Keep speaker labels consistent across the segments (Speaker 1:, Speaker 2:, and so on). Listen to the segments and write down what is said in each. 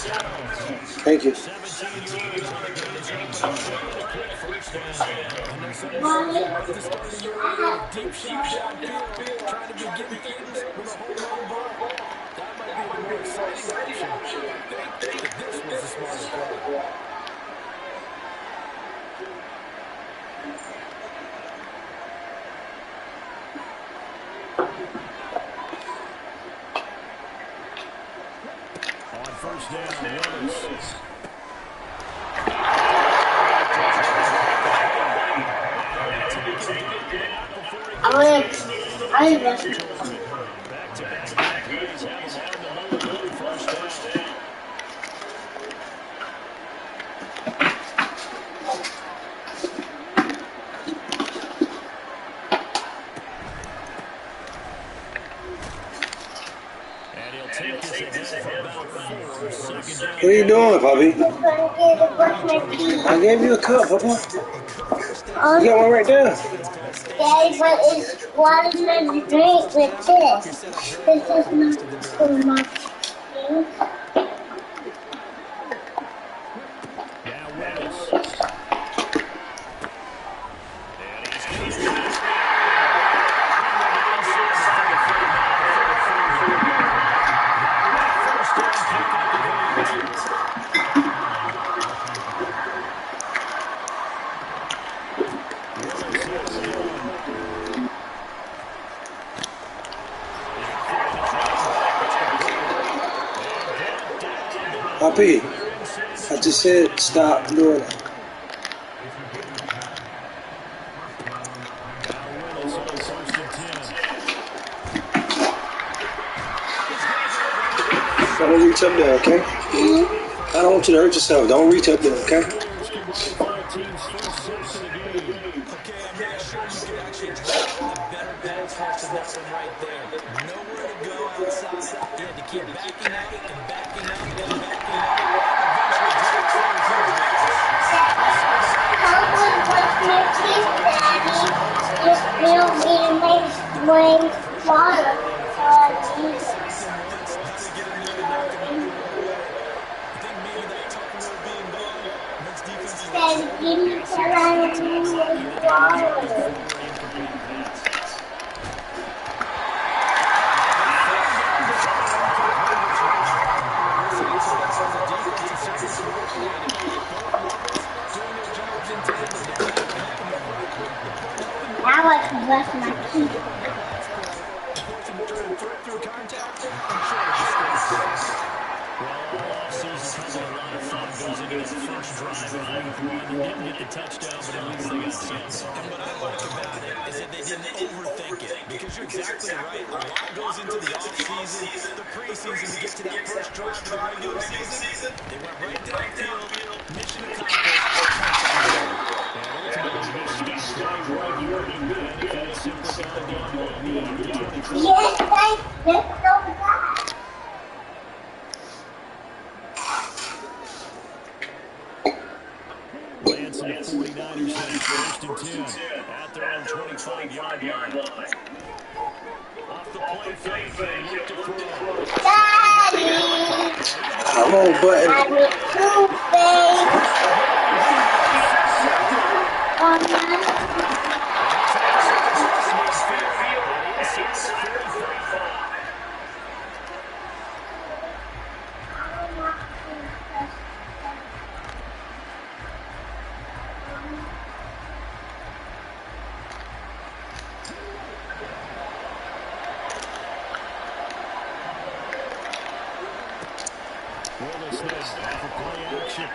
Speaker 1: Thank you.
Speaker 2: 17 yards on the ground, but a quick first down. I know some would say this is the start of the year where you're deep shot downfield, trying to begin things with a home run ball. That might be the more exciting option, but I think that this was the smarter play. On first down, Willis. Back-to-back plays have him on the move on first down. And he'll take this ahead for about 4, second down.
Speaker 1: What are you doing, Bobby? I gave you a cup, Papa. You got one right there.
Speaker 3: Daddy, but it's water to drink with this. This is not so much.
Speaker 2: Now Willis.
Speaker 1: Poppy, I just said stop doing it. Don't reach up there, okay? I don't want you to hurt yourself. Don't reach up there, okay?
Speaker 2: Okay, I'm not sure you could actually draw a better pass to that one right there. Nowhere to go outside. He had to keep backing up and backing up and backing up.
Speaker 3: Now I can brush my teeth.
Speaker 2: Through contact, all season a lot of fun goes into that first drive of week 1. They didn't get the touchdown, but at least they got something. And what I like about it is that they didn't overthink it. Because you're exactly right. A lot goes into the offseason, the preseason to get to that first drive of the regular season. They went right downfield, mission accomplished,
Speaker 3: Yes, let's go back.
Speaker 2: Lance and the 49ers have first and 10 at their own 25-yard line. Off the play fake, look to throw.
Speaker 3: Daddy!
Speaker 1: Come on, button.
Speaker 3: I need
Speaker 2: Willis now for play action.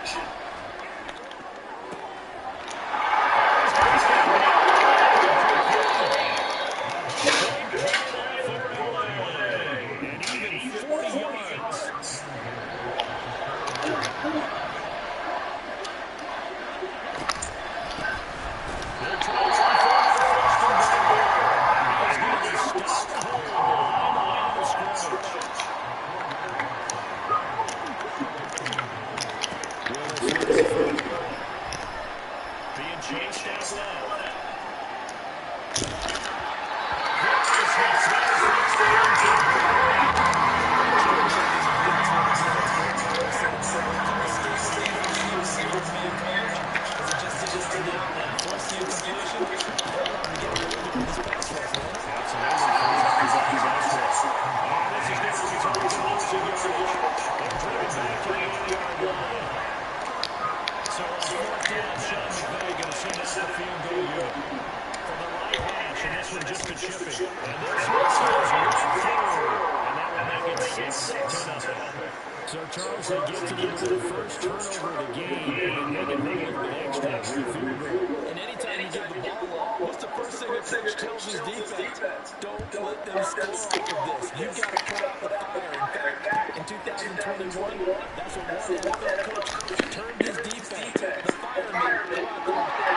Speaker 2: Charles, they get to them with their first turnover of the game, and they make it home a little bit extra with a field goal. And anytime you give the ball up, what's the first thing a coach tells his defense? Don't let them score off of this. You've got to put out the fire. In fact, in 2021, that's what one NFL coach termed his defense, the firemen. Go out there.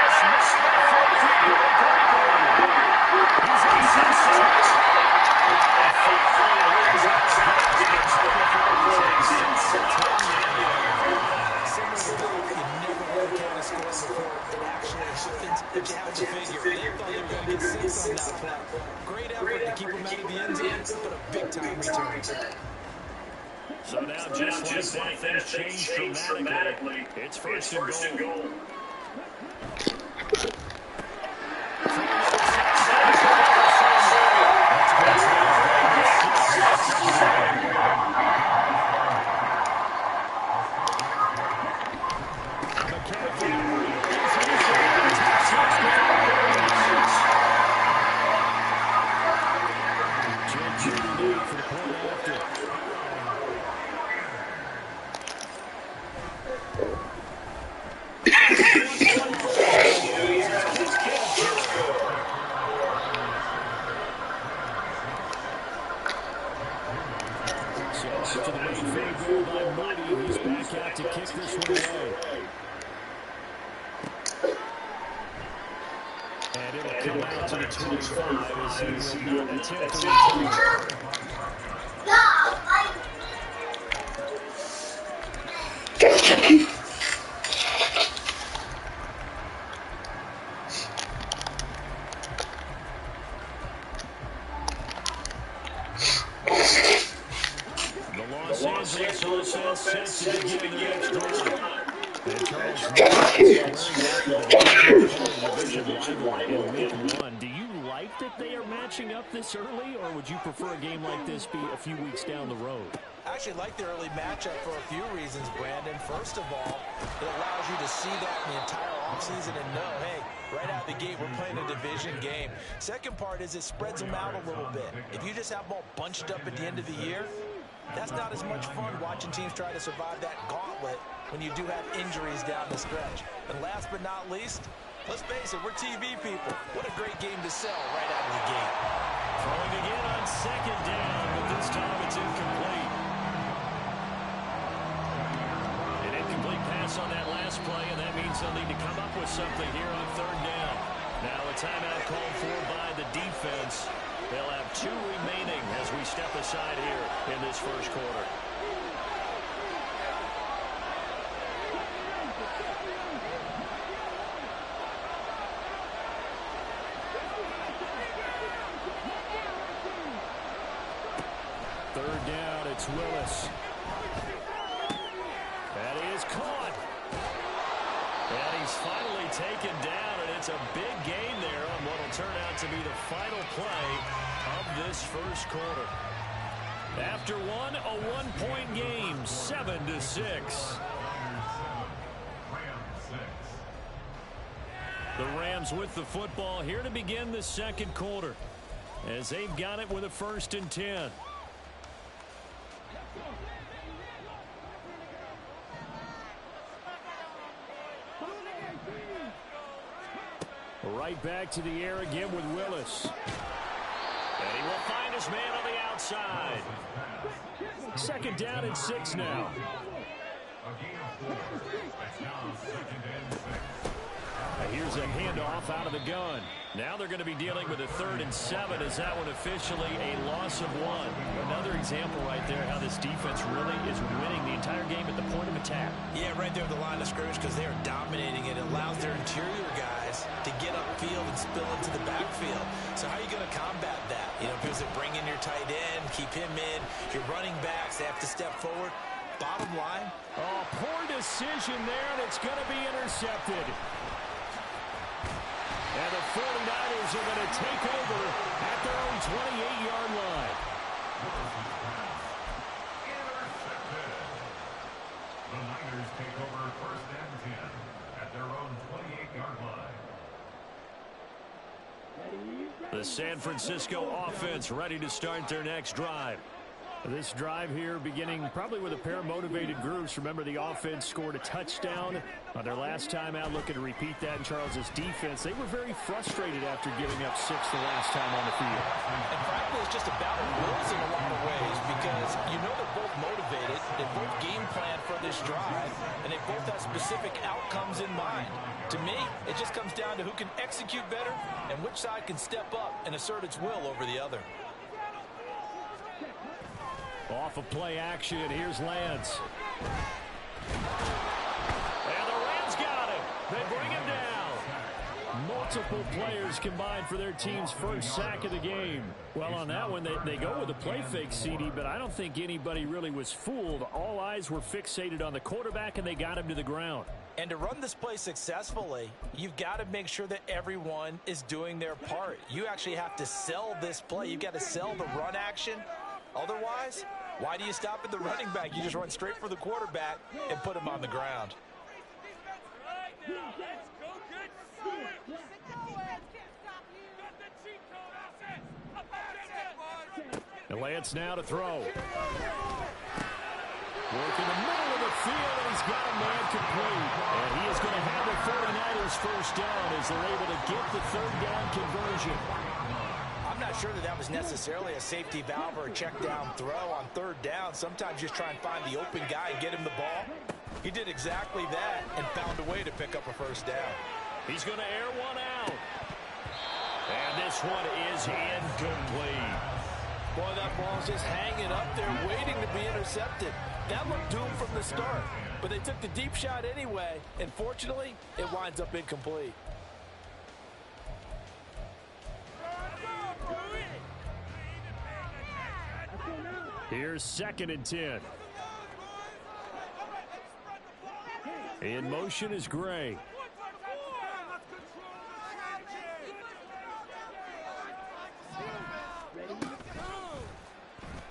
Speaker 2: He's inside. But you have to figure, they thought they were going to get 6 on that play. Great effort to keep them out of the end zone, but a big-time return. So now, just like that, things change dramatically. It's first and goal. This early, or would you prefer a game like this be a few weeks down the road?
Speaker 4: I actually like the early matchup for a few reasons, Brandon. First of all, it allows you to see that in the entire offseason and know, hey, right out the gate, we're playing a division game. Second part is it spreads them out a little bit. If you just have them all bunched up at the end of the year, that's not as much fun watching teams try to survive that gauntlet when you do have injuries down the stretch. And last but not least, let's face it, we're TV people. What a great game to sell right out of the gate.
Speaker 2: Throwing again on second down, but this time it's incomplete. An incomplete pass on that last play, and that means they'll need to come up with something here on third down. Now a timeout called for by the defense. They'll have 2 remaining as we step aside here in this first quarter. Third down, it's Willis. That is caught. And he's finally taken down, and it's a big gain there on what will turn out to be the final play of this first quarter. After one, a 1-point game, 7-6. The Rams with the football here to begin the second quarter, as they've got it with a 1st and 10. Right back to the air again with Willis. And he will find his man on the outside. 2nd down and 6 now. Here's a handoff out of the gun. Now they're going to be dealing with a 3rd and 7 as that one officially a loss of 1. Another example right there how this defense really is winning the entire game at the point of attack.
Speaker 4: Yeah, right there at the line of scrimmage because they are dominating it. It allows their interior guys to get upfield and spill into the backfield. So how are you going to combat that? You know, because they bring in your tight end, keep him in. Your running backs, they have to step forward. Bottom line.
Speaker 2: Oh, poor decision there, and it's going to be intercepted. And the 49ers are going to take over at their own 28-yard line.
Speaker 5: Intercepted. The Niners take over 1st and 10 at their own 28-yard line.
Speaker 2: The San Francisco offense ready to start their next drive.
Speaker 6: This drive here beginning probably with a pair of motivated groups. Remember, the offense scored a touchdown on their last time out, looking to repeat that in Charles's defense. They were very frustrated after giving up 6 the last time on the field.
Speaker 4: And frankly, it's just a battle of wills in a lot of ways because you know they're both motivated, they both game plan for this drive, and they both have specific outcomes in mind. To me, it just comes down to who can execute better and which side can step up and assert its will over the other.
Speaker 6: Off of play action, here's Lance. And the Rams got him. They bring him down. Multiple players combined for their team's first sack of the game. Well, on that one, they go with a play fake, CD, but I don't think anybody really was fooled. All eyes were fixated on the quarterback, and they got him to the ground.
Speaker 4: And to run this play successfully, you've got to make sure that everyone is doing their part. You actually have to sell this play. You've got to sell the run action. Otherwise, why do you stop at the running back? You just run straight for the quarterback and put him on the ground.
Speaker 6: And Lance now to throw. Work in the middle of the field, and he's got a man complete. And he is going to have the 49ers first down as they're able to get the third down conversion.
Speaker 4: I'm not sure that was necessarily a safety valve or a check down throw on third down. Sometimes you just try and find the open guy and get him the ball. He did exactly that and found a way to pick up a first down.
Speaker 6: He's going to air one out. And this one is incomplete.
Speaker 4: Boy, that ball's just hanging up there waiting to be intercepted. That looked doomed from the start, but they took the deep shot anyway, and fortunately, it winds up incomplete.
Speaker 6: Here's 2nd and 10. In motion is Gray.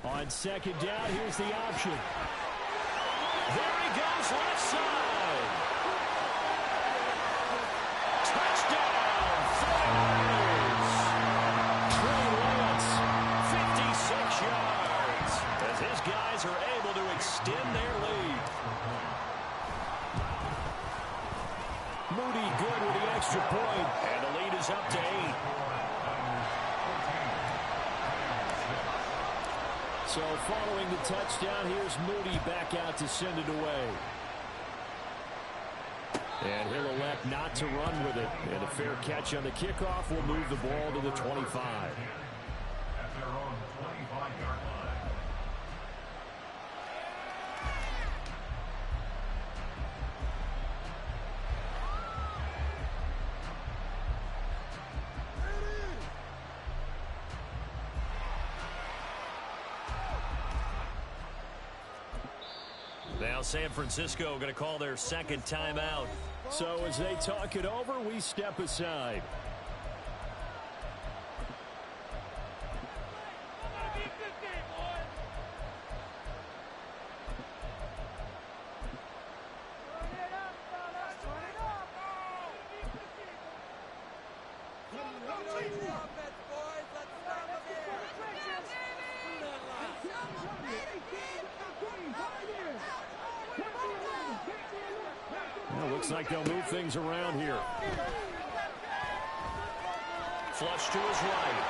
Speaker 6: On 2nd down, here's the option. There he goes, left side. Touchdown, 49ers. Trey Lance, 56 yards. As his guys are able to extend their lead. Moody good with the extra point, and the lead is up to 8. So following the touchdown, here's Moody back out to send it away. And he'll elect not to run with it. And a fair catch on the kickoff will move the ball to the 25.
Speaker 5: At their own 25-yard line.
Speaker 6: Now San Francisco going to call their 2nd timeout. So as they talk it over, we step aside. Well, looks like they'll move things around here. Flush to his right.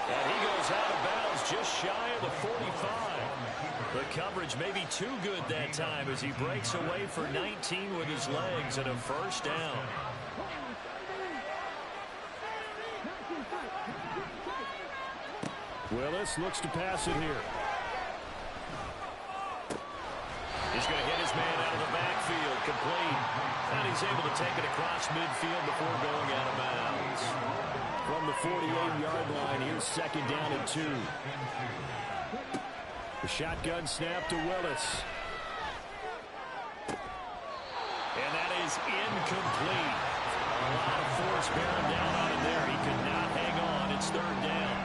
Speaker 6: And he goes out of bounds just shy of the 45. The coverage may be too good that time as he breaks away for 19 with his legs and a first down. Willis looks to pass it here. He's going to hit his man out of the backfield, complete. And he's able to take it across midfield before going out of bounds. From the 48-yard line, here's 2nd down and 2. The shotgun snap to Willis. And that is incomplete. A lot of force bearing down on him there. He could not hang on. It's 3rd down.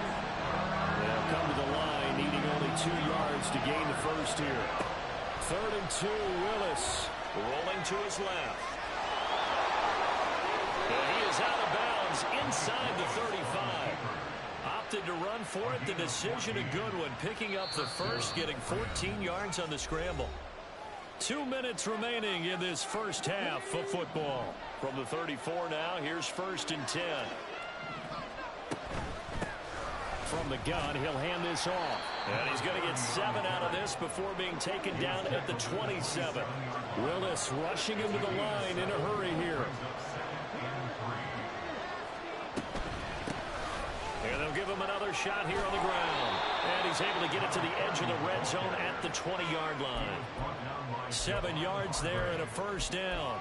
Speaker 6: They'll come to the line, needing only 2 yards to gain the first here. 3rd and 2, Willis rolling to his left. And he is out of bounds inside the 35. Opted to run for it. The decision a good one. Picking up the first, getting 14 yards on the scramble. 2 minutes remaining in this first half of football. From the 34 now, here's 1st and 10. From the gun, he'll hand this off. And he's going to get 7 out of this before being taken down at the 27. Willis rushing him to the line in a hurry here. And they'll give him another shot here on the ground. And he's able to get it to the edge of the red zone at the 20-yard line. 7 yards there and a first down.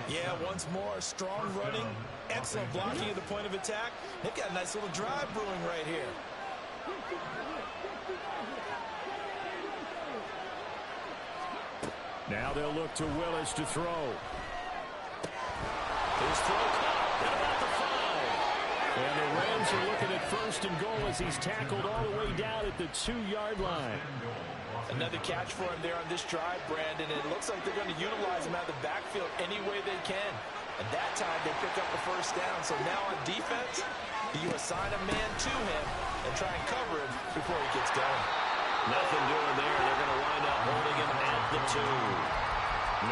Speaker 4: Yeah, once more, strong running, excellent blocking at the point of attack. They've got a nice little drive brewing right here.
Speaker 6: Now they'll look to Willis to throw. His throw caught at about the 5. And the Rams are looking at 1st and goal as he's tackled all the way down at the 2-yard line.
Speaker 4: Another catch for him there on this drive, Brandon. It looks like they're going to utilize him out of the backfield any way they can. And that time they pick up the first down. So now on defense, you assign a man to him and try and cover him before he gets going.
Speaker 6: Nothing doing there. They're going to wind up holding him at the 2.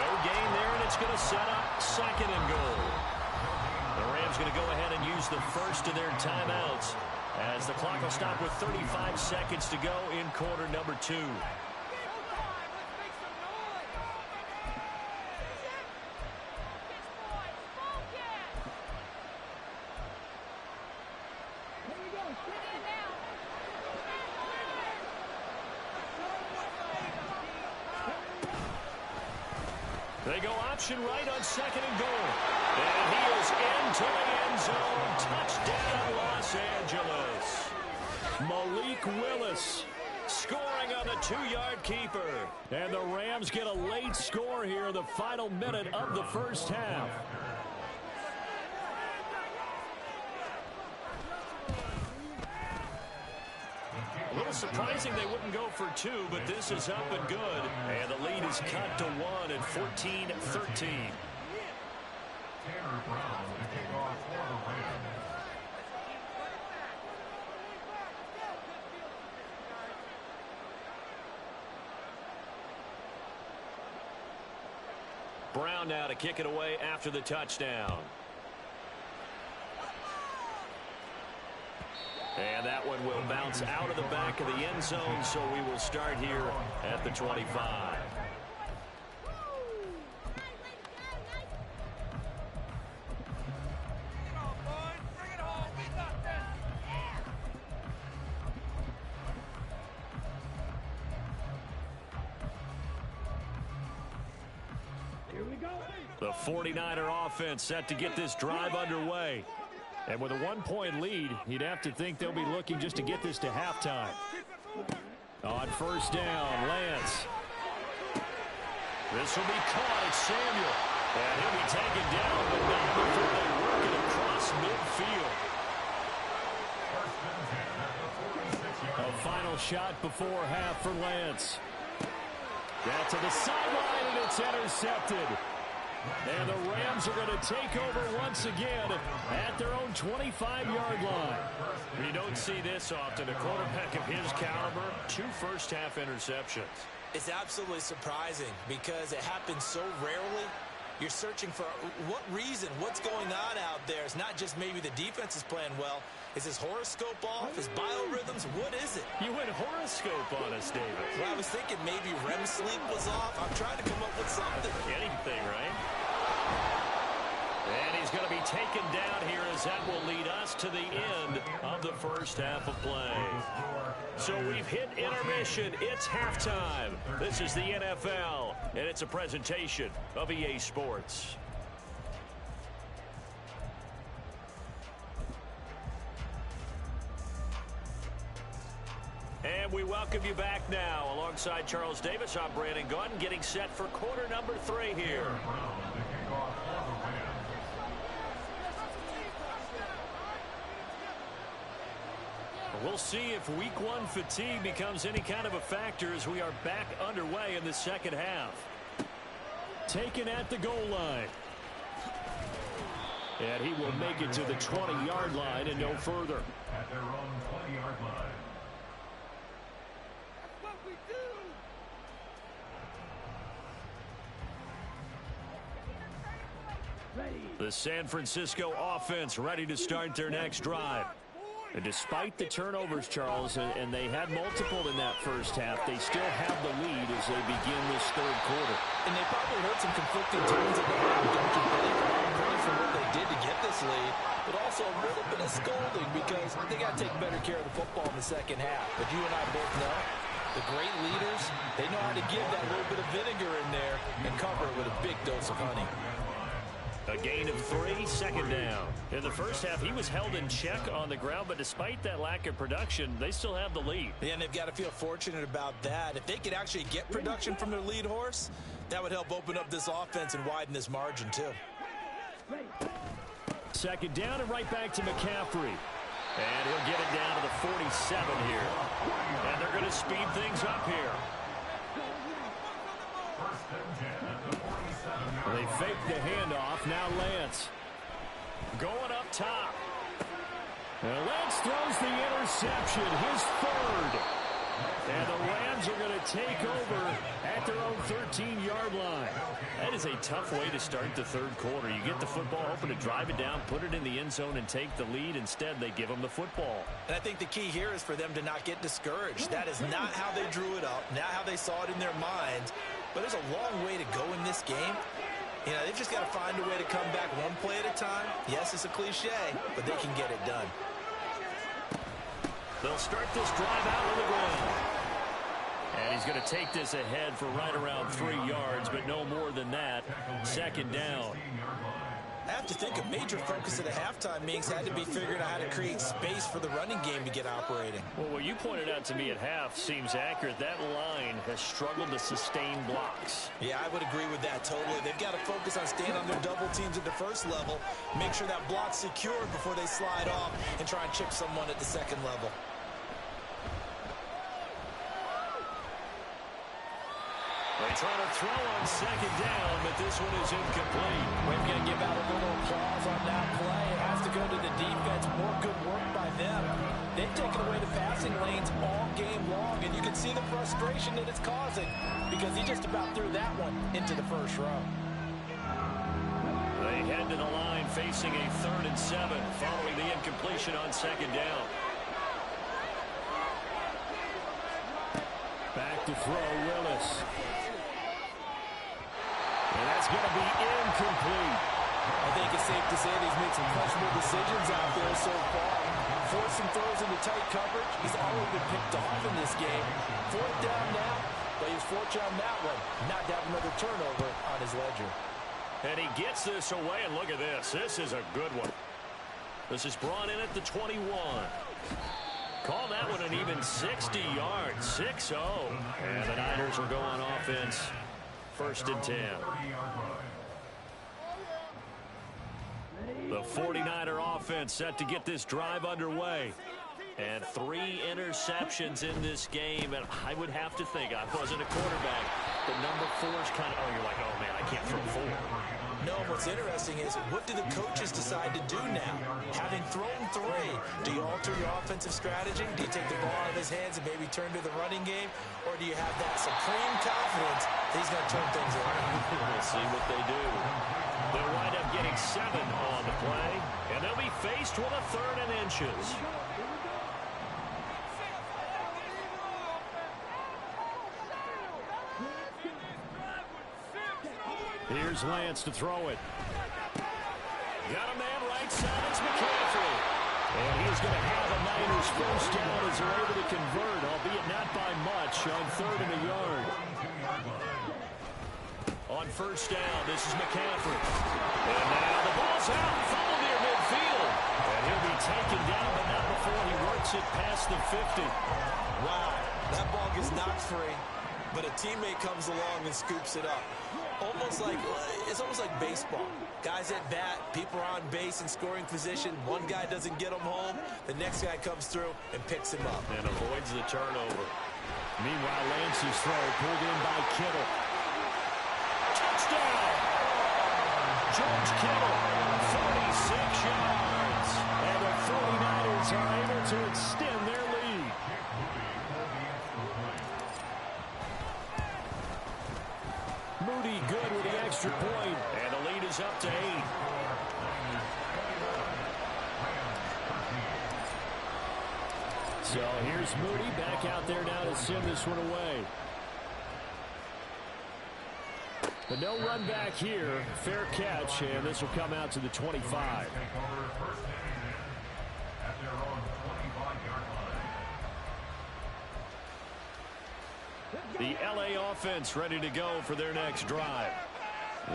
Speaker 6: No gain there, and it's going to set up 2nd and goal. The Rams going to go ahead and use the first of their timeouts as the clock will stop with 35 seconds to go in quarter number 2. They go option right on 2nd and goal. And he is into the end zone. Touchdown, Los Angeles. Malik Willis scoring on the 2-yard keeper. And the Rams get a late score here in the final minute of the first half. A little surprising they wouldn't go for 2, but this is up and good. And the lead is cut to 1 at 14-13.
Speaker 5: Tanner Brown to kick off for the Rams.
Speaker 6: Brown now to kick it away after the touchdown. And that one will bounce out of the back of the end zone, so we will start here at the 25. The 49er offense set to get this drive underway. And with a 1-point lead, you'd have to think they'll be looking just to get this to halftime. On first down, Lance. This will be caught. It's Samuel. And he'll be taken down, but not before they work it across midfield. A final shot before half for Lance. That's to the sideline, and it's intercepted. And the Rams are going to take over once again at their own 25-yard line. You don't see this often. A quarterback of his caliber, 2 first-half interceptions.
Speaker 4: It's absolutely surprising because it happens so rarely. You're searching for what reason, what's going on out there. It's not just maybe the defense is playing well. Is his horoscope off? His biorhythms? What is it?
Speaker 6: You went horoscope on us, David.
Speaker 4: Well, I was thinking maybe REM sleep was off. I'm trying to come up with something.
Speaker 6: Anything, right? And he's going to be taken down here as that will lead us to the end of the first half of play. So we've hit intermission. It's halftime. This is the NFL, and it's a presentation of EA Sports. And we welcome you back now. Alongside Charles Davis, I'm Brandon Gunn, getting set for quarter number 3 here. We'll see if week 1 fatigue becomes any kind of a factor as we are back underway in the second half. Taken at the goal line. And he will make it to the 20-yard line and no further.
Speaker 5: at their own 20-yard line.
Speaker 7: That's what we do.
Speaker 6: The San Francisco offense ready to start their next drive. And despite the turnovers, Charles, and they had multiple in that first half, they still have the lead as they begin this third quarter.
Speaker 4: And they probably heard some conflicting tones at the half, don't you think? Praise for what they did to get this lead, but also a little bit of scolding because they got to take better care of the football in the second half. But you and I both know the great leaders, they know how to give that little bit of vinegar in there and cover it with a big dose of honey.
Speaker 6: A gain of 3, second down. In the first half, he was held in check on the ground, but despite that lack of production, they still have the lead.
Speaker 4: Yeah, and they've got to feel fortunate about that. If they could actually get production from their lead horse, that would help open up this offense and widen this margin too.
Speaker 6: Second down and right back to McCaffrey. And he'll get it down to the 47 here. And they're going to speed things up here. They fake the handoff. Now Lance. Going up top. And Lance throws the interception. His third. And the Rams are going to take over at their own 13-yard line. That is a tough way to start the third quarter. You get the football open to drive it down, put it in the end zone, and take the lead. Instead, they give them the football.
Speaker 4: And I think the key here is for them to not get discouraged. That is not how they drew it up, not how they saw it in their minds. But there's a long way to go in this game. You know, they've just got to find a way to come back one play at a time. Yes, it's a cliche, but they can get it done.
Speaker 6: They'll start this drive out on the ground. And he's going to take this ahead for right around 3 yards, but no more than that. Second down.
Speaker 4: I have to think a major focus of the halftime meetings had to be figuring out how to create space for the running game to get operating.
Speaker 6: Well, what you pointed out to me at half seems accurate. That line has struggled to sustain blocks.
Speaker 4: Yeah, I would agree with that totally. They've got to focus on staying on their double teams at the first level, make sure that block's secured before they slide off and try and chip someone at the second level.
Speaker 6: They try to throw on second down, but this one is incomplete.
Speaker 4: We're going to give out a little applause on that play. It has to go to the defense. More good work by them. They've taken away the passing lanes all game long, and you can see the frustration that it's causing because he just about threw that one into the first row.
Speaker 6: They head to the line facing a 3rd and 7 following the incompletion on second down. Back to throw, Willis. And that's going to be incomplete.
Speaker 4: I think it's safe to say that he's made some questionable decisions out there so far. Forcing throws into tight coverage. He's already been picked off in this game. 4th down now, but he was fortunate on that one, not to have another turnover on his ledger.
Speaker 6: And he gets this away, and look at this. This is a good one. This is brought in at the 21. Call that one an even 60 yards, 6-0. And the Niners will go on offense, 1st and 10. The 49er offense set to get this drive underway. And 3 interceptions in this game. And I would have to think, I wasn't a quarterback, but number 4 is kind of, oh, you're like, oh, man, I can't throw 4.
Speaker 4: No, what's interesting is what do the coaches decide to do now? Having thrown 3, do you alter your offensive strategy? Do you take the ball out of his hands and maybe turn to the running game? Or do you have that supreme confidence that he's going to turn things around?
Speaker 6: We'll see what they do. They'll wind up getting 7 on the play, and they'll be faced with a 3rd and inches. Here's Lance to throw it. Got a man right side. It's McCaffrey. And he's going to have a Niners first down as they're able to convert, albeit not by much, on 3rd and a yard. On first down, this is McCaffrey. And now the ball's out. Fumble near midfield. And he'll be taken down, but not before he works it past the 50.
Speaker 4: Wow, that ball gets knocked free, but a teammate comes along and scoops it up. It's almost like baseball. Guys at bat, people are on base in scoring position. One guy doesn't get him home. The next guy comes through and picks him up.
Speaker 6: And avoids the turnover. Meanwhile, Lance's throw pulled in by Kittle. Touchdown! George Kittle, 46 yards. And the 49ers are able to extend their lead. Moody good with the extra point. And the lead is up to 8. So here's Moody back out there now to send this one away. But no run back here. Fair catch, and this will come out to the 25. The LA offense ready to go for their next drive.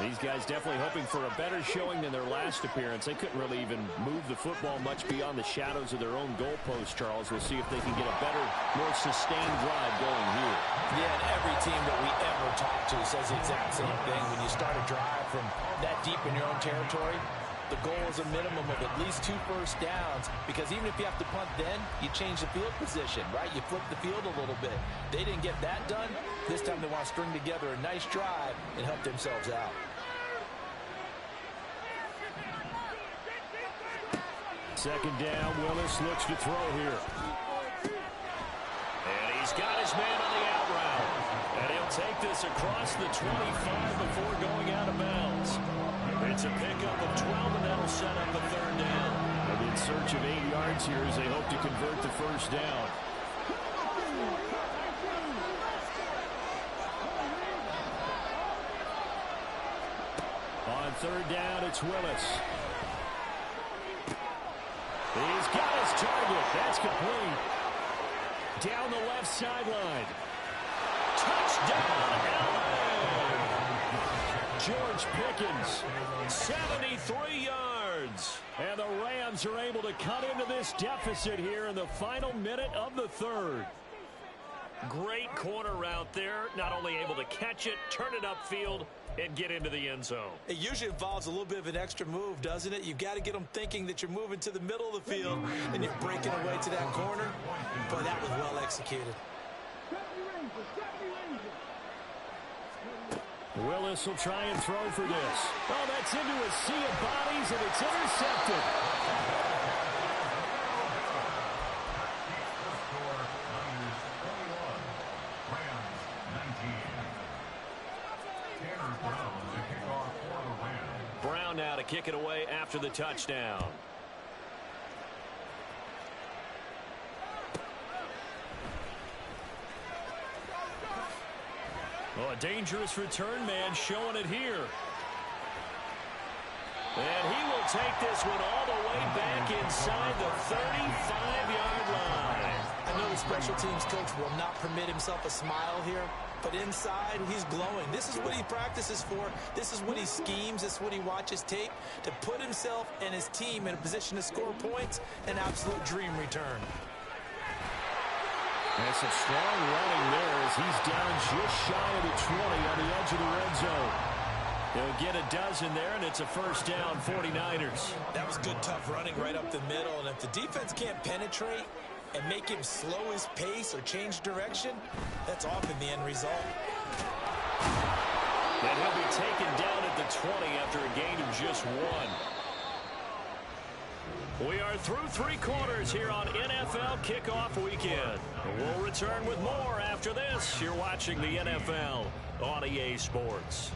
Speaker 6: These guys definitely hoping for a better showing than their last appearance. They couldn't really even move the football much beyond the shadows of their own goalpost, Charles. We'll see if they can get a better, more sustained drive going here.
Speaker 4: Yeah, and every team that we ever talk to says the exact same thing. When you start a drive from that deep in your own territory, the goal is a minimum of at least 2 first downs, because even if you have to punt then, you change the field position, right? You flip the field a little bit. They didn't get that done. This time they want to string together a nice drive and help themselves out.
Speaker 6: Second down, Willis looks to throw here. And he's got his man on the out route. And he'll take this across the 25 before going out of bounds. It's a pickup of 12, and that'll set up a third down. And in search of 8 yards here as they hope to convert the first down. On third down, it's Willis. He's got his target. That's complete. Down the left sideline. Touchdown, LA! George Pickens, 73 yards. And the Rams are able to cut into this deficit here in the final minute of the third. Great corner route there. Not only able to catch it, turn it upfield, and get into the end zone.
Speaker 4: It usually involves a little bit of an extra move, doesn't it? You've got to get them thinking that you're moving to the middle of the field and you're breaking away to that corner. But that was well executed.
Speaker 6: Willis will try and throw for this. Oh, that's into a sea of bodies, and it's intercepted. Brown now to kick it away after the touchdown. Oh, a dangerous return man showing it here. And he will take this one all the way back inside the 35-yard line.
Speaker 4: I know the special teams coach will not permit himself a smile here, but inside he's glowing. This is what he practices for. This is what he schemes. This is what he watches tape to put himself and his team in a position to score points. An absolute dream return.
Speaker 6: And some strong running there as he's down just shy of the 20 on the edge of the red zone. He'll get a dozen there, and it's a first down, 49ers.
Speaker 4: That was good, tough running right up the middle. And if the defense can't penetrate and make him slow his pace or change direction, that's often the end result.
Speaker 6: And he'll be taken down at the 20 after a gain of just 1. We are through 3 quarters here on NFL Kickoff Weekend. We'll return with more after this. You're watching the NFL on EA Sports.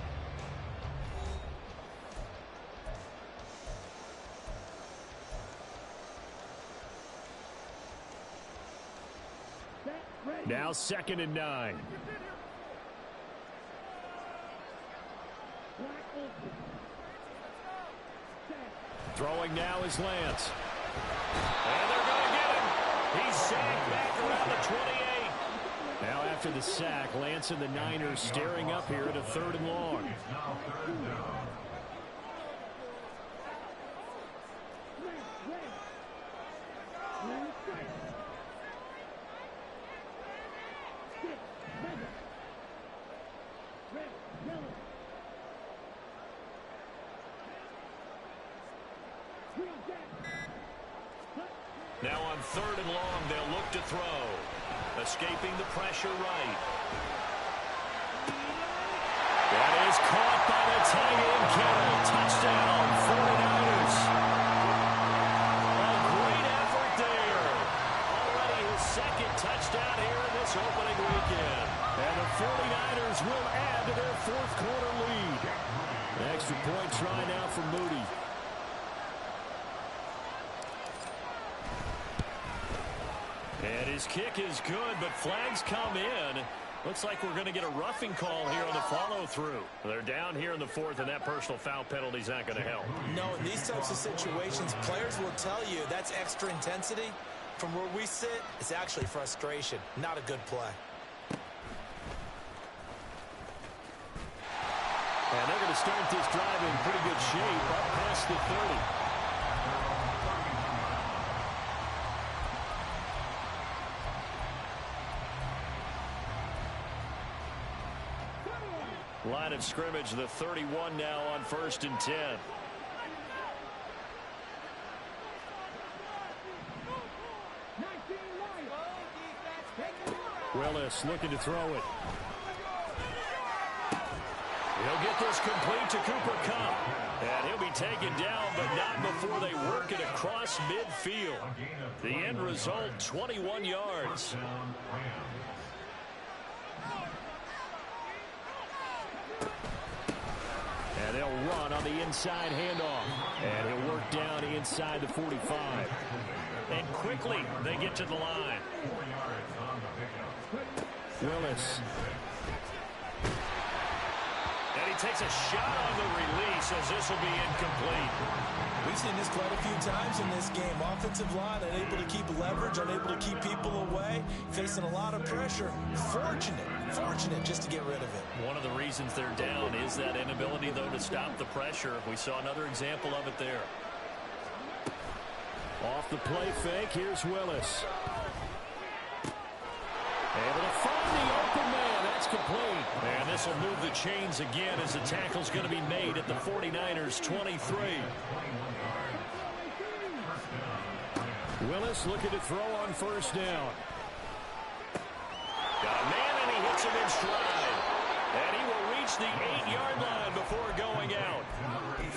Speaker 6: Now 2nd and 9. Throwing now is Lance. And they're going to get him. He's sacked back around the 28. Now after the sack, Lance and the Niners staring up here at a 3rd and long. Now on 3rd and long, they'll look to throw. Escaping the pressure right. That is caught by the tight end, Kittle. Touchdown, 49ers. Rams will add to their fourth quarter lead. An extra point try now for Moody. And his kick is good, but flags come in. Looks like we're going to get a roughing call here on the follow-through. They're down here in the fourth, and that personal foul penalty is not going to help.
Speaker 4: No, in these types of situations, players will tell you that's extra intensity. From where we sit, it's actually frustration, not a good play.
Speaker 6: And they're going to start this drive in pretty good shape up past the 30. Line of scrimmage, the 31 now on 1st and 10. Willis looking to throw it. He'll get this complete to Cooper Kupp. And he'll be taken down, but not before they work it across midfield. The end result, 21 yards. And they'll run on the inside handoff. And he'll work down inside the 45. And quickly, they get to the line. Willis. And he takes a shot on the release as this will be incomplete.
Speaker 4: We've seen this quite a few times in this game. Offensive line unable to keep leverage, unable to keep people away, facing a lot of pressure. Fortunate just to get rid of it.
Speaker 6: One of the reasons they're down is that inability, though, to stop the pressure. We saw another example of it there. Off the play fake, here's Willis. Able to find the open man. That's complete. And this will move the chains again as the tackle's going to be made at the 49ers' 23. Willis looking to throw on 1st down. Got a man, and he hits him in stride. And he will reach the 8-yard line before going out.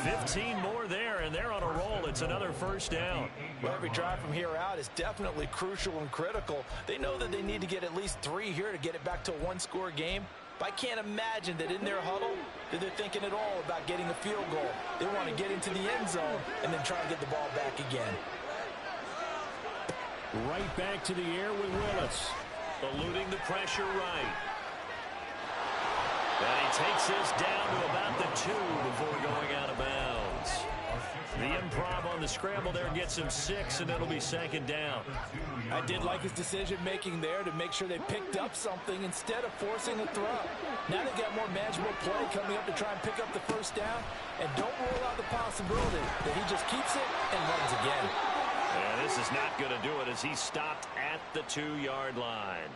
Speaker 6: 15 more there, and they're on a roll. It's another 1st down.
Speaker 4: Well, every drive from here out is definitely crucial and critical. They know that they need to get at least 3 here to get it back to a one-score game. But I can't imagine that in their huddle that they're thinking at all about getting a field goal. They want to get into the end zone and then try and get the ball back again.
Speaker 6: Right back to the air with Willis. Eluding the pressure right. And he takes this down to about the 2 before going out of bounds. The improv on the scramble there gets him 6, and it'll be 2nd down.
Speaker 4: I did like his decision-making there to make sure they picked up something instead of forcing a throw. Now they've got more manageable play coming up to try and pick up the 1st down. And don't rule out the possibility that he just keeps it and runs again.
Speaker 6: Yeah, this is not going to do it as he stopped at the 2-yard line.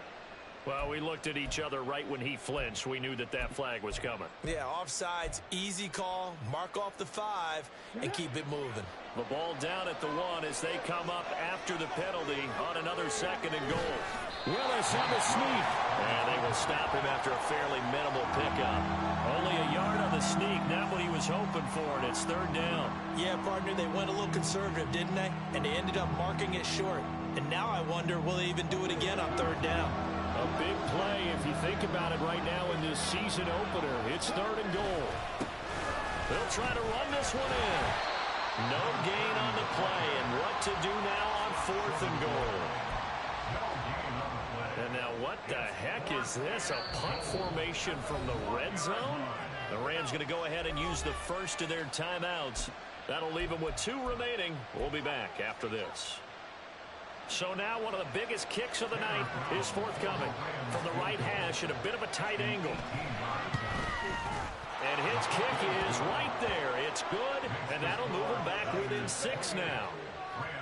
Speaker 6: Well, we looked at each other right when he flinched. We knew that that flag was coming.
Speaker 4: Yeah, offsides, easy call, mark off the 5, and keep it moving.
Speaker 6: The ball down at the 1 as they come up after the penalty on another 2nd and goal. Willis on the sneak. And they will stop him after a fairly minimal pickup. Only a yard on the sneak, not what he was hoping for, and it's 3rd down.
Speaker 4: Yeah, partner, they went a little conservative, didn't they? And they ended up marking it short. And now I wonder, will they even do it again on 3rd down?
Speaker 6: A big play if you think about it right now in this season opener. It's 3rd and goal. They'll try to run this one in. No gain on the play, and what to do now on 4th and goal. And now what the heck is this? A punt formation from the red zone? The Rams going to go ahead and use the first of their timeouts. That'll leave them with 2 remaining. We'll be back after this. So now one of the biggest kicks of the night is forthcoming from the right hash at a bit of a tight angle. And his kick is right there. It's good, and that'll move them back within 6 now.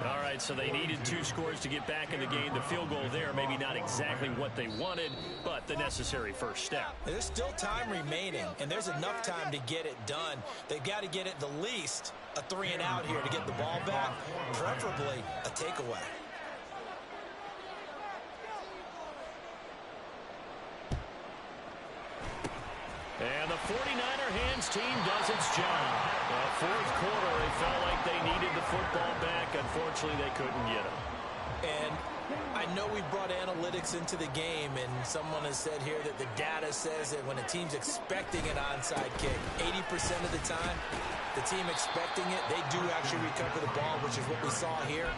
Speaker 6: All right, so they needed 2 scores to get back in the game. The field goal there, maybe not exactly what they wanted, but the necessary first step.
Speaker 4: There's still time remaining, and there's enough time to get it done. They've got to get at the least a 3 and out here to get the ball back, preferably a takeaway.
Speaker 6: And the 49er hands team does its job. The 4th quarter, they felt like they needed the football back. Unfortunately, they couldn't get it.
Speaker 4: And I know we brought analytics into the game, and someone has said here that the data says that when a team's expecting an onside kick, 80% of the time, the team expecting it, they do actually recover the ball, which is what we saw here.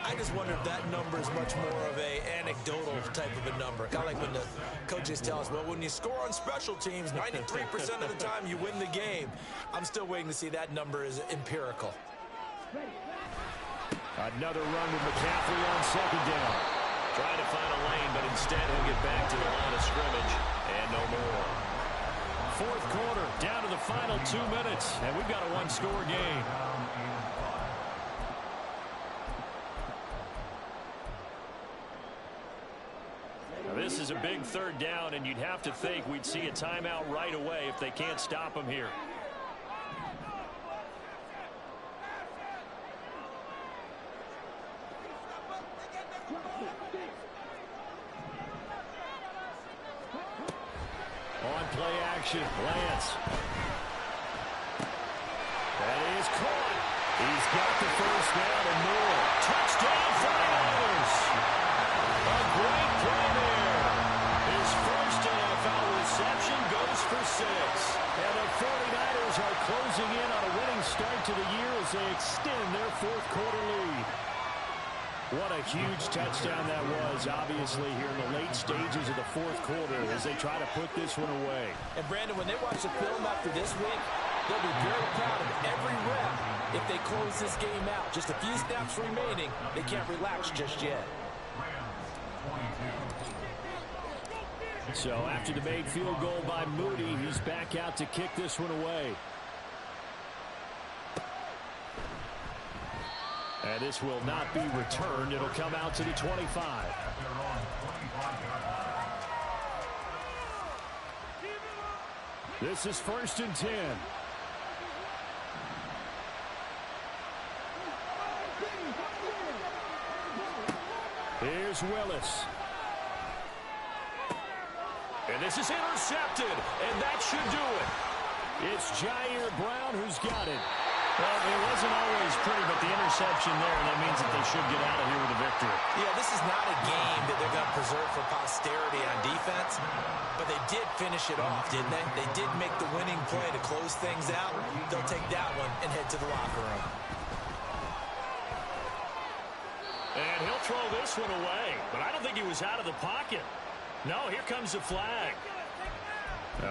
Speaker 4: I just wonder if that number is much more of a anecdotal type of a number. Kind of like when the coaches tell us, well, when you score on special teams, 93% of the time you win the game. I'm still waiting to see that number is empirical.
Speaker 6: Another run with McCaffrey on second down. Trying to find a lane, but instead he'll get back to the line of scrimmage and no more. Fourth quarter, down to the final 2 minutes, and we've got a one-score game. Now, this is a big third down, and you'd have to think we'd see a timeout right away if they can't stop him here. On play action, Lance. That is caught. He's got the first down and more. Touchdown, 49ers. A great play there. His first NFL reception goes for 6. And the 49ers are closing in on a winning start to the year as they extend their fourth quarter lead. What a huge touchdown that was, obviously, here in the late stages of the fourth quarter as they try to put this one away.
Speaker 4: And, Brandon, when they watch the film after this week, they'll be very proud of every rep if they close this game out. Just a few snaps remaining. They can't relax just yet.
Speaker 6: So after the made field goal by Moody, he's back out to kick this one away. And this will not be returned. It'll come out to the 25. This is 1st and 10. Here's Willis. And this is intercepted, and that should do it. It's Jair Brown who's got it. Well, it wasn't always pretty, but the interception there, and that means that they should get out of here with a victory.
Speaker 4: Yeah, this is not a game that they're going to preserve for posterity on defense, but they did finish it off, didn't they? They did make the winning play to close things out. They'll take that one and head to the locker room.
Speaker 6: And he'll throw this one away, but I don't think he was out of the pocket. No, here comes the flag.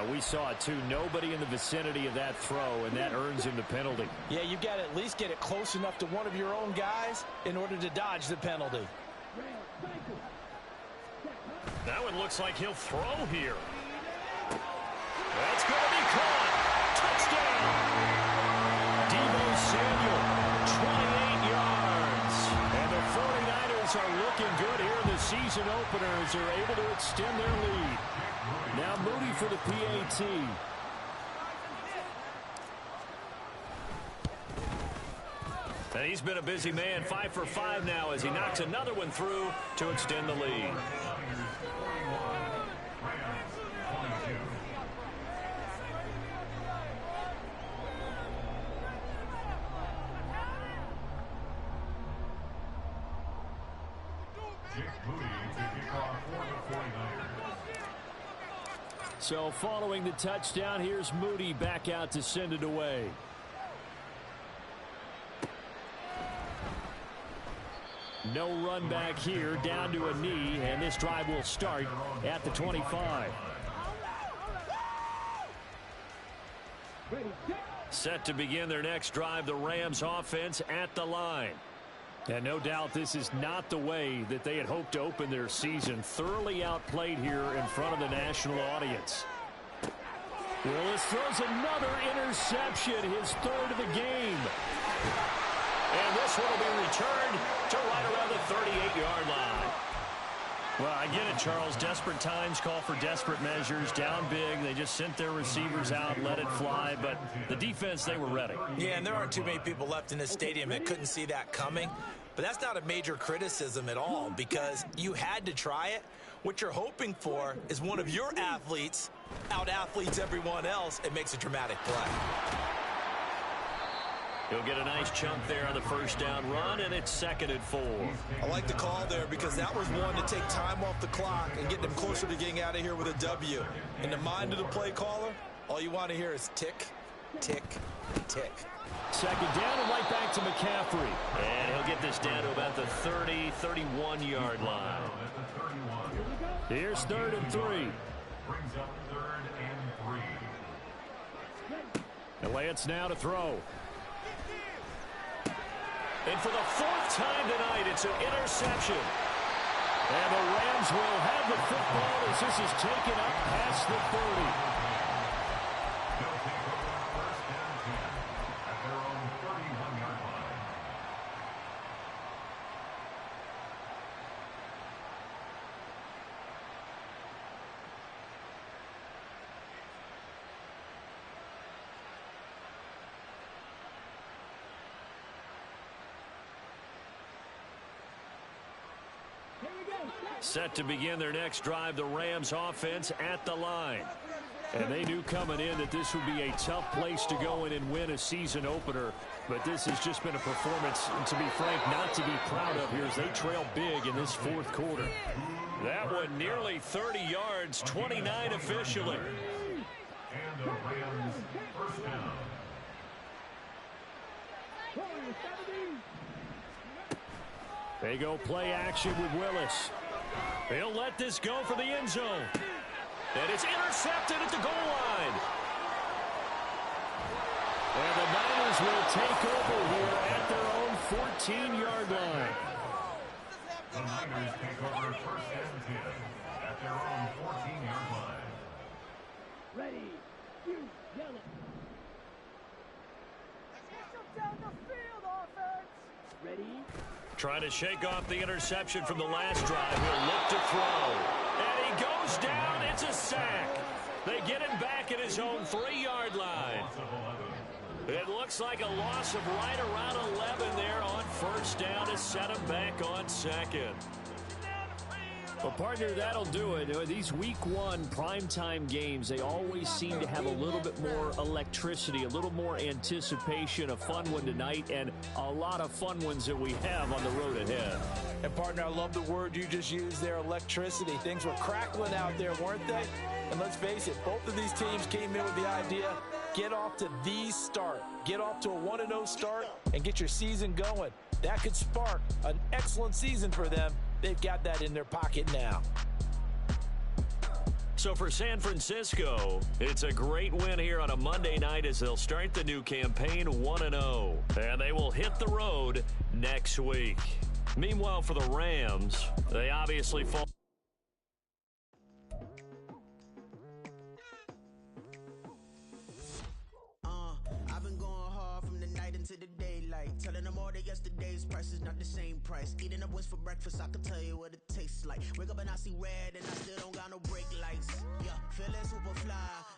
Speaker 6: We saw it, too. Nobody in the vicinity of that throw, and that earns him the penalty.
Speaker 4: Yeah, you've got to at least get it close enough to one of your own guys in order to dodge the penalty.
Speaker 6: That one looks like he'll throw here. That's going to be caught. Touchdown. Deebo Samuel, 28 yards. And the 49ers are looking good here in the season opener as they're able to extend their lead. Now Moody for the PAT. And he's been a busy man, 5 for 5 now as he knocks another one through to extend the lead. So following the touchdown, here's Moody back out to send it away. No run back here, down to a knee, and this drive will start at the 25. Set to begin their next drive, the Rams offense at the line. And no doubt this is not the way that they had hoped to open their season. Thoroughly outplayed here in front of the national audience. Willis throws another interception, his third of the game. And this one will be returned to right around the 38-yard line. Well, I get it, Charles. Desperate times call for desperate measures. Down big. They just sent their receivers out, let it fly. But the defense, they were ready.
Speaker 4: Yeah, and there aren't too many people left in this stadium that couldn't see that coming. But that's not a major criticism at all because you had to try it. What you're hoping for is one of your athletes out-athletes everyone else and makes a dramatic play.
Speaker 6: He'll get a nice chunk there on the first down run, and it's 2nd and 4.
Speaker 4: I like the call there because that was one to take time off the clock and get them closer to getting out of here with a W. In the mind of the play caller, all you want to hear is tick, tick, tick.
Speaker 6: 2nd down and right back to McCaffrey. And he'll get this down to about the 30, 31-yard line. Here's 3rd and 3.
Speaker 5: Brings up 3rd and 3.
Speaker 6: And Lance now to throw. And for the 4th time tonight, it's an interception. And the Rams will have the football as this is taken up past the 30.
Speaker 5: They'll take over 1st and 10 at their own 31-yard line.
Speaker 6: Set to begin their next drive, the Rams offense at the line. And they knew coming in that this would be a tough place to go in and win a season opener. But this has just been a performance, to be frank, not to be proud of here as they trail big in this 4th quarter. That one nearly 30 yards, 29 officially.
Speaker 5: And the Rams first down.
Speaker 6: They go play action with Willis. He'll let this go for the end zone. And it's intercepted at the goal line. And the Niners will take over here at their own 14-yard line.
Speaker 5: The Niners take over 1st and 10 at their own 14-yard line.
Speaker 7: Ready, you, yellow. Down the field, offense. Ready.
Speaker 6: Trying to shake off the interception from the last drive. He'll look to throw. And he goes down. It's a sack. They get him back at his own 3-yard line. It looks like a loss of right around 11 there on 1st down to set him back on 2nd. Well, partner, that'll do it. These Week 1 primetime games, they always seem to have a little bit more electricity, a little more anticipation. A fun one tonight, and a lot of fun ones that we have on the road ahead.
Speaker 4: And, partner, I love the word you just used there, electricity. Things were crackling out there, weren't they? And let's face it, both of these teams came in with the idea, get off to the start. Get off to a 1-0 start and get your season going. That could spark an excellent season for them. They've got that in their pocket now.
Speaker 6: So for San Francisco, it's a great win here on a Monday night as they'll start the new campaign 1-0. And they will hit the road next week. Meanwhile, for the Rams, they obviously fall.
Speaker 8: I've been going hard from the night into the daylight. Telling them all that yesterday's price is not the same price. Eating up wings for breakfast, I can tell you what it tastes like. Wake up and I see red and I still don't got no brake lights. Yeah, feeling super fly.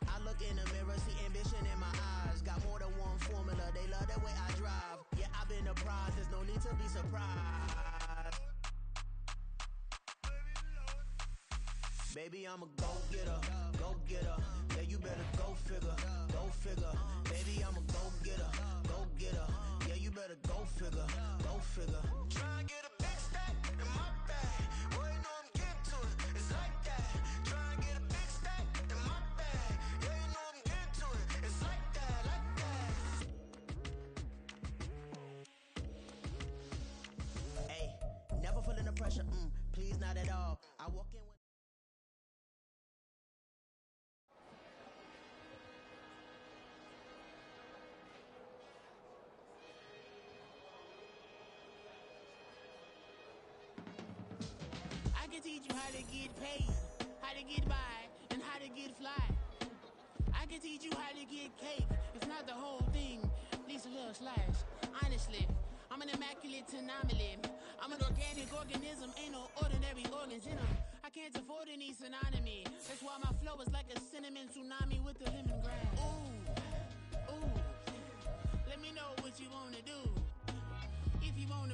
Speaker 8: I look in the mirror, see ambition in my eyes. Got more than one formula, they love the way I drive. Yeah, I've been a prize, there's no need to be surprised. Baby, I'm a go-getter, go-getter. Yeah, you better go figure, go figure. Baby, I'm a go-getter, go-getter. Yeah, you better go figure, go figure. Try and get a big stack in my bag. Boy, you know I'm getting to it, it's like that. Try and get a big stack in my bag. Yeah, you know I'm getting to it, it's like that, like that. Hey, never feeling the pressure, please not at all. I walk in with
Speaker 9: I can teach you how to get paid, how to get by, and how to get fly. I can teach you how to get cake, if not the whole thing, at least a little slice. Honestly, I'm an immaculate anomaly. I'm an organic organism, ain't no ordinary organs in them. I can't afford any synonymy. That's why my flow is like a cinnamon tsunami with the lemongrass. Ooh, ooh. Let me know what you wanna do. If you wanna